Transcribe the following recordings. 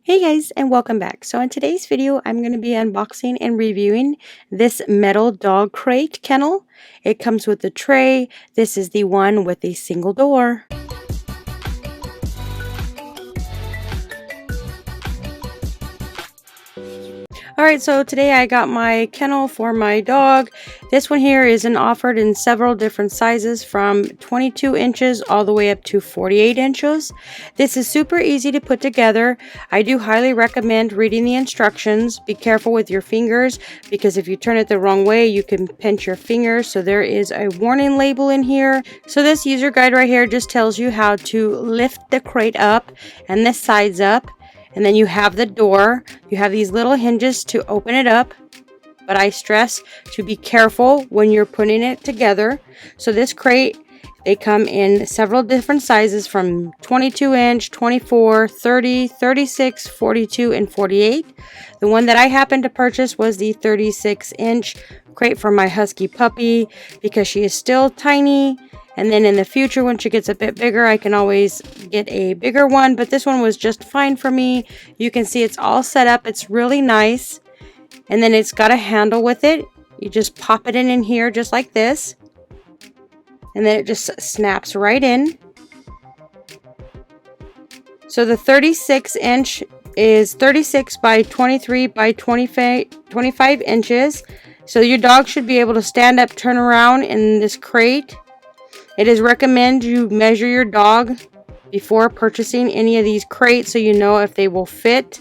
Hey guys, and welcome back. So in today's video, I'm going to be unboxing and reviewing this metal dog crate kennel. It comes with a tray. This is the one with a single door. Alright, so today I got my kennel for my dog. This one here is offered in several different sizes from 22 inches all the way up to 48 inches. This is super easy to put together. I do highly recommend reading the instructions. Be careful with your fingers because if you turn it the wrong way, you can pinch your fingers. So there is a warning label in here. So this user guide right here just tells you how to lift the crate up and the sides up. And then you have the door. You have these little hinges to open it up. But I stress to be careful when you're putting it together. So this crate, they come in several different sizes from 22 inch, 24, 30, 36, 42, and 48. The one that I happened to purchase was the 36 inch crate for my husky puppy because she is still tiny. And then in the future, when she gets a bit bigger, I can always get a bigger one. But this one was just fine for me. You can see it's all set up. It's really nice. And then it's got a handle with it. You just pop it in here just like this. And then it just snaps right in. So the 36 inch is 36 by 23 by 25 inches. So your dog should be able to stand up, turn around in this crate. It is recommended you measure your dog before purchasing any of these crates so you know if they will fit.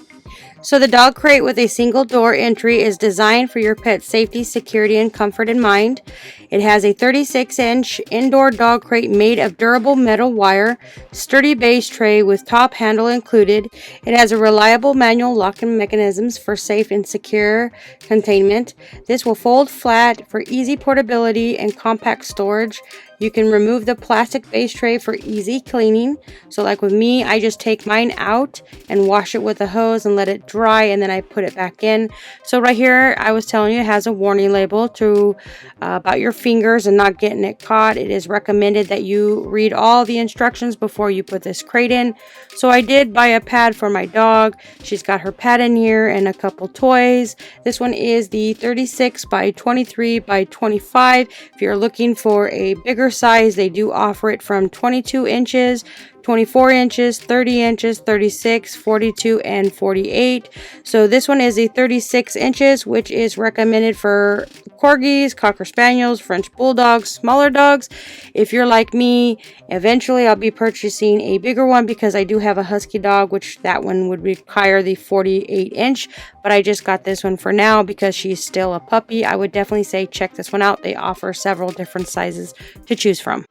So the dog crate with a single door entry is designed for your pet's safety, security, and comfort in mind. It has a 36 inch indoor dog crate made of durable metal wire, sturdy base tray with top handle included. It has a reliable manual locking mechanisms for safe and secure containment. This will fold flat for easy portability and compact storage. You can remove the plastic base tray for easy cleaning. So like with me, I just take mine out and wash it with a hose and let it dry, and then I put it back in. So right here, I was telling you, it has a warning label to about your fingers and not getting it caught. It is recommended that you read all the instructions before you put this crate in. So I did buy a pad for my dog. She's got her pad in here and a couple toys. This one is the 36 by 23 by 25. If you're looking for a bigger size, they do offer it from 22 inches, 24 inches, 30 inches, 36, 42, and 48. So this one is a 36 inches, which is recommended for corgis, cocker spaniels, French bulldogs, smaller dogs. If you're like me, eventually I'll be purchasing a bigger one because I do have a husky dog, which that one would require the 48 inch. But I just got this one for now because she's still a puppy. I would definitely say check this one out. They offer several different sizes to choose from.